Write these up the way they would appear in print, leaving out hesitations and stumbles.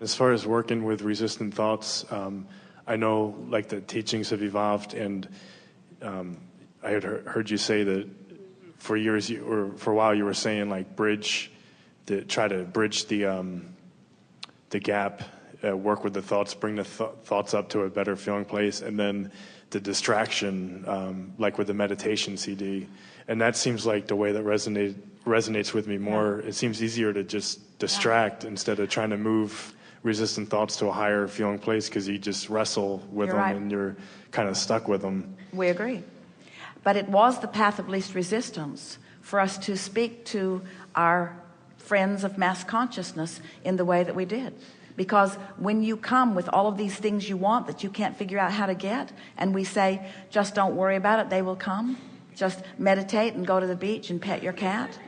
As far as working with resistant thoughts, I know like the teachings have evolved, and I had heard you say that for years or for a while you were saying like try to bridge the gap, work with the thoughts, bring the thoughts up to a better feeling place, and then the distraction, like with the meditation CD. And that seems like the way that resonates with me more. It seems easier to just distract instead of trying to move resistant thoughts to a higher feeling place, because you just wrestle with them and you're kind of stuck with them. We agree. But it was the path of least resistance for us to speak to our friends of mass consciousness in the way that we did. Because when you come with all of these things you want that you can't figure out how to get, and we say, just don't worry about it, they will come. Just meditate and go to the beach and pet your cat.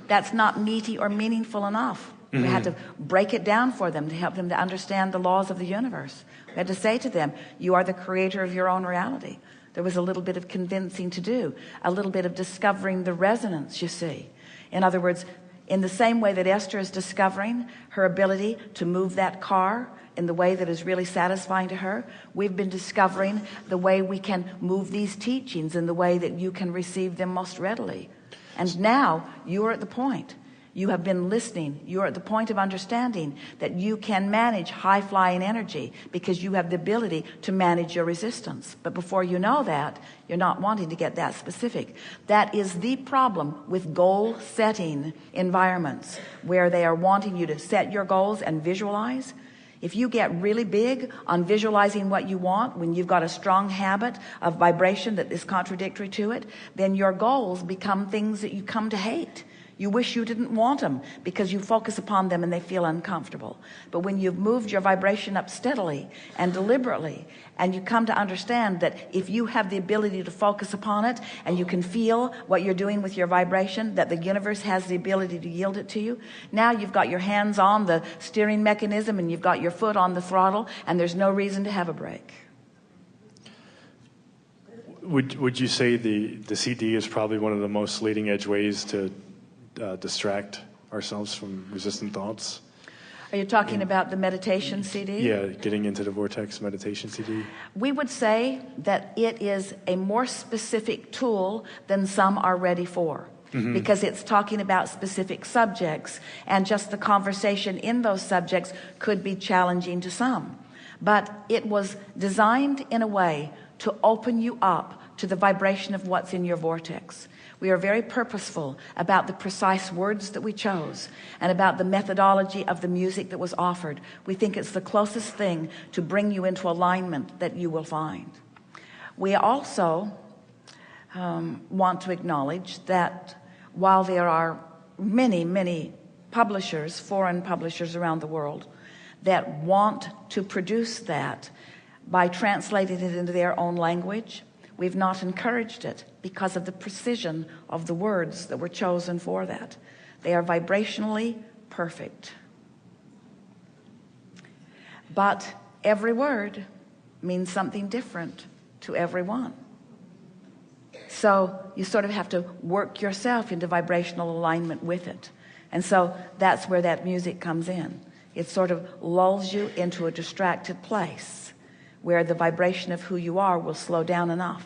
That's not meaty or meaningful enough. We had to break it down for them to help them to understand the laws of the universe. We had to say to them, you are the creator of your own reality. There was a little bit of convincing to do, a little bit of discovering the resonance, you see. In other words, in the same way that Esther is discovering her ability to move that car in the way that is really satisfying to her, we've been discovering the way we can move these teachings in the way that you can receive them most readily. And now you are at the point. You have been listening. You're at the point of understanding that you can manage high-flying energy because you have the ability to manage your resistance. But before you know that, you're not wanting to get that specific. That is the problem with goal-setting environments, where they are wanting you to set your goals and visualize. If you get really big on visualizing what you want when you've got a strong habit of vibration that is contradictory to it, then your goals become things that you come to hate. You wish you didn't want them because you focus upon them and they feel uncomfortable. But when you've moved your vibration up steadily and deliberately, and you come to understand that if you have the ability to focus upon it and you can feel what you're doing with your vibration, that the universe has the ability to yield it to you, now you've got your hands on the steering mechanism and you've got your foot on the throttle, and there's no reason to have a break. Would you say the CD is probably one of the most leading edge ways to distract ourselves from resistant thoughts? Are you talking about the meditation CD? Yeah, getting into the vortex meditation CD. We would say that it is a more specific tool than some are ready for. Because it's talking about specific subjects, and just the conversation in those subjects could be challenging to some. But it was designed in a way to open you up to the vibration of what's in your vortex. We are very purposeful about the precise words that we chose and about the methodology of the music that was offered. We think it's the closest thing to bring you into alignment that you will find. We also want to acknowledge that while there are many publishers, foreign publishers around the world, that want to produce that by translating it into their own language, we've not encouraged it because of the precision of the words that were chosen for that. They are vibrationally perfect. But every word means something different to everyone. So you sort of have to work yourself into vibrational alignment with it. And so that's where that music comes in. It sort of lulls you into a distracted place where the vibration of who you are will slow down enough.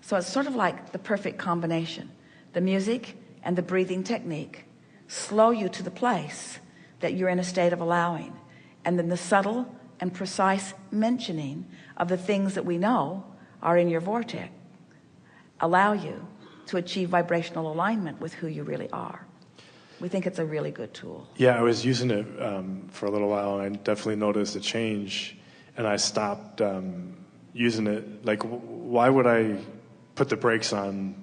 So it's sort of like the perfect combination. The music and the breathing technique slow you to the place that you're in a state of allowing. And then the subtle and precise mentioning of the things that we know are in your vortex allow you to achieve vibrational alignment with who you really are. We think it's a really good tool. Yeah, I was using it for a little while, and I definitely noticed a change, and I stopped using it. Like, why would I put the brakes on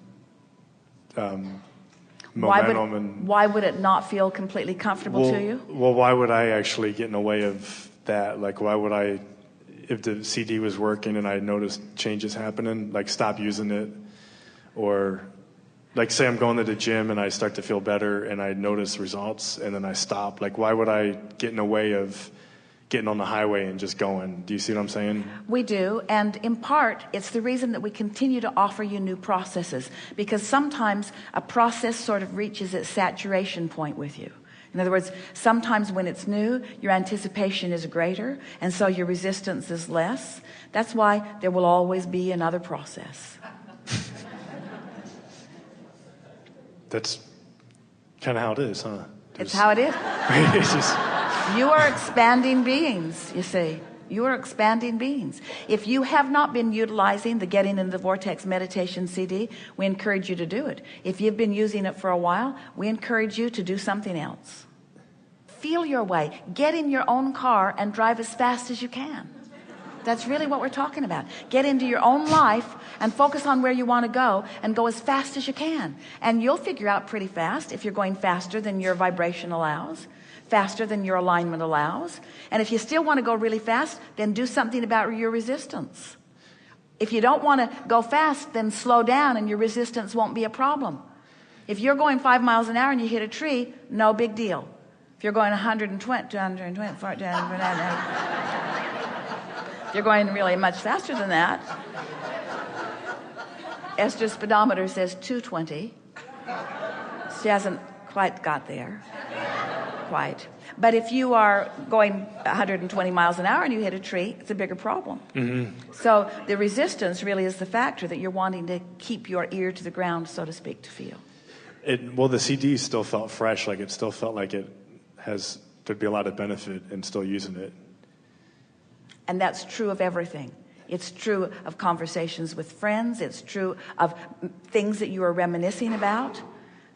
momentum? Why would it not feel completely comfortable to you? Well, why would I actually get in the way of that? Like, why would I, if the CD was working and I noticed changes happening, like stop using it? Or like, say I'm going to the gym and I start to feel better and I notice results and then I stop. Like, why would I get in the way of getting on the highway and just going? Do you see what I'm saying? We do, and in part it's the reason that we continue to offer you new processes, because sometimes a process sort of reaches its saturation point with you. In other words, sometimes when it's new, your anticipation is greater, and so your resistance is less. That's why there will always be another process. That's kind of how it is, huh? It's how it is. It's just... You are expanding beings, you see. You are expanding beings. If you have not been utilizing the Getting into the Vortex meditation CD, we encourage you to do it. If you've been using it for a while, we encourage you to do something else. Feel your way. Get in your own car and drive as fast as you can. That's really what we're talking about. Get into your own life and focus on where you want to go and go as fast as you can. And you'll figure out pretty fast if you're going faster than your vibration allows, faster than your alignment allows. And if you still want to go really fast, then do something about your resistance. If you don't want to go fast, then slow down and your resistance won't be a problem. If you're going 5 miles an hour and you hit a tree, no big deal. If you're going 120, 220, 420, if you're going really much faster than that, Esther's speedometer says 220. She hasn't quite got there. Quite. But if you are going 120 miles an hour and you hit a tree, it's a bigger problem. Mm-hmm. So the resistance really is the factor that you're wanting to keep your ear to the ground, so to speak, to feel. Well, the CD still felt fresh, like it still felt like there'd be a lot of benefit in still using it. And that's true of everything. It's true of conversations with friends. It's true of things that you are reminiscing about.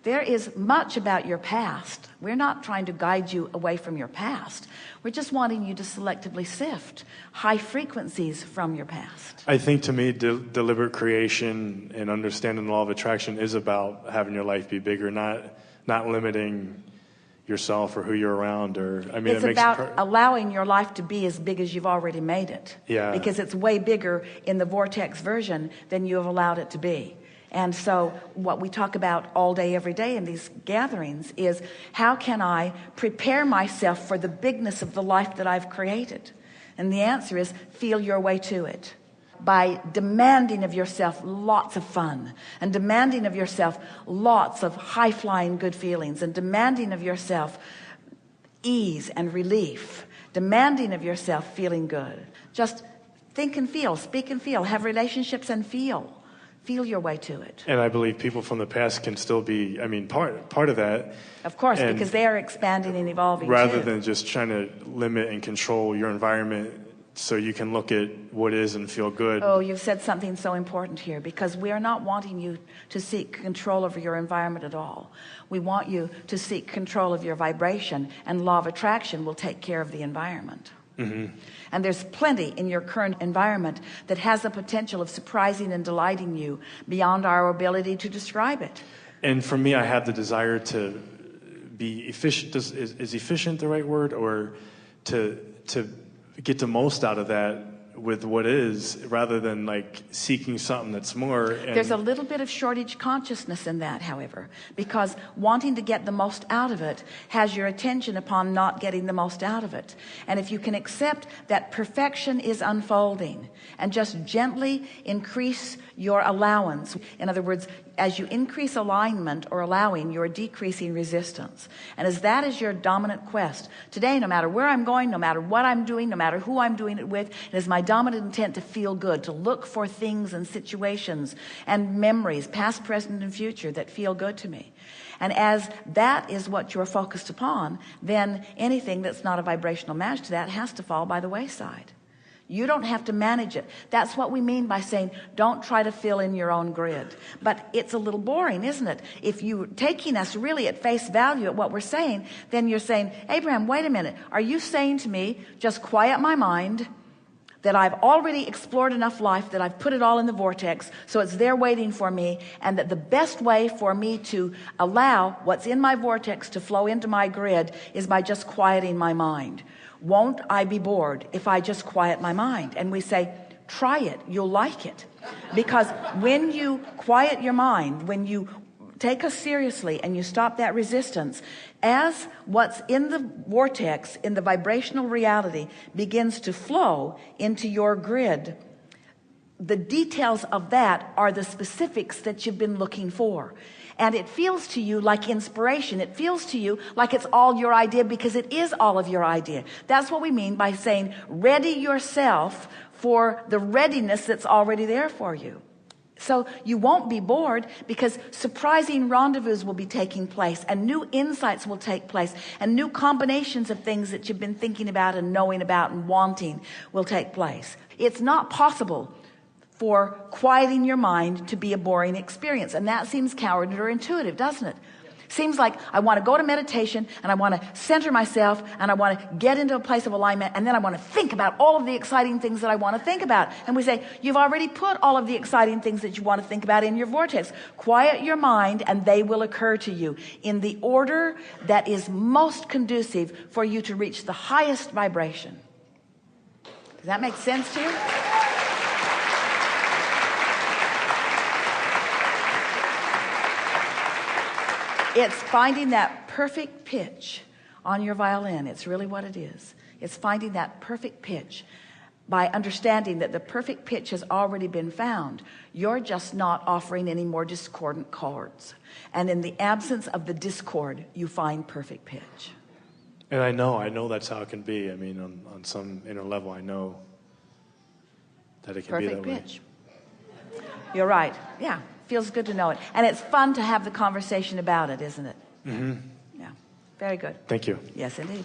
There is much about your past. We're not trying to guide you away from your past. We're just wanting you to selectively sift high frequencies from your past. I think to me, deliberate creation and understanding the law of attraction is about having your life be bigger, not limiting yourself or who you're around. It's about allowing your life to be as big as you've already made it. Yeah. Because it's way bigger in the vortex version than you have allowed it to be. And so what we talk about all day, every day in these gatherings is, how can I prepare myself for the bigness of the life that I've created? And the answer is, feel your way to it. By demanding of yourself lots of fun, and demanding of yourself lots of high-flying good feelings, and demanding of yourself ease and relief, demanding of yourself feeling good. Just think and feel, speak and feel, have relationships and feel. Feel your way to it. And I believe people from the past can still be, part of that. Of course, because they are expanding and evolving rather than just trying to limit and control your environment so you can look at what is and feel good. Oh, you've said something so important here, because we are not wanting you to seek control over your environment at all. We want you to seek control of your vibration, and law of attraction will take care of the environment. Mm-hmm. And there's plenty in your current environment that has the potential of surprising and delighting you beyond our ability to describe it. And for me, I have the desire to be efficient. Is efficient the right word? Or to get the most out of that with what is, rather than like seeking something that's more. There's a little bit of shortage consciousness in that, however, because wanting to get the most out of it has your attention upon not getting the most out of it. And if you can accept that perfection is unfolding and just gently increase your allowance, in other words, as you increase alignment or allowing, you're decreasing resistance. And as that is your dominant quest today, no matter where I'm going, no matter what I'm doing, no matter who I'm doing it with, it is my dominant intent to feel good, to look for things and situations and memories, past, present, and future, that feel good to me. And as that is what you're focused upon, then anything that's not a vibrational match to that has to fall by the wayside. You don't have to manage it. That's what we mean by saying, don't try to fill in your own grid. But it's a little boring, isn't it? If you're taking us really at face value at what we're saying, then you're saying, Abraham, wait a minute. Are you saying to me, just quiet my mind, that I've already explored enough life, that I've put it all in the vortex, so it's there waiting for me, and that the best way for me to allow what's in my vortex to flow into my grid is by just quieting my mind? Won't I be bored if I just quiet my mind? And we say, try it, you'll like it. Because when you quiet your mind, when you take us seriously and you stop that resistance, as what's in the vortex, in the vibrational reality, begins to flow into your grid, the details of that are the specifics that you've been looking for. And it feels to you like inspiration. It feels to you like it's all your idea, because it is all of your idea. That's what we mean by saying, ready yourself for the readiness that's already there for you. So you won't be bored, because surprising rendezvous will be taking place, and new insights will take place, and new combinations of things that you've been thinking about and knowing about and wanting will take place. It's not possible for quieting your mind to be a boring experience. And that seems counterintuitive, doesn't it? Seems like I want to go to meditation, and I want to center myself, and I want to get into a place of alignment, and then I want to think about all of the exciting things that I want to think about. And we say, you've already put all of the exciting things that you want to think about in your vortex. Quiet your mind, and they will occur to you in the order that is most conducive for you to reach the highest vibration. Does that make sense to you? It's finding that perfect pitch on your violin. It's really what it is. It's finding that perfect pitch by understanding that the perfect pitch has already been found. You're just not offering any more discordant chords. And in the absence of the discord, you find perfect pitch. And I know that's how it can be. I mean, on some inner level, I know that it can be that way. Perfect pitch. You're right. Yeah. Feels good to know it. And it's fun to have the conversation about it, isn't it? Mm-hmm. Yeah. Very good. Thank you. Yes, indeed.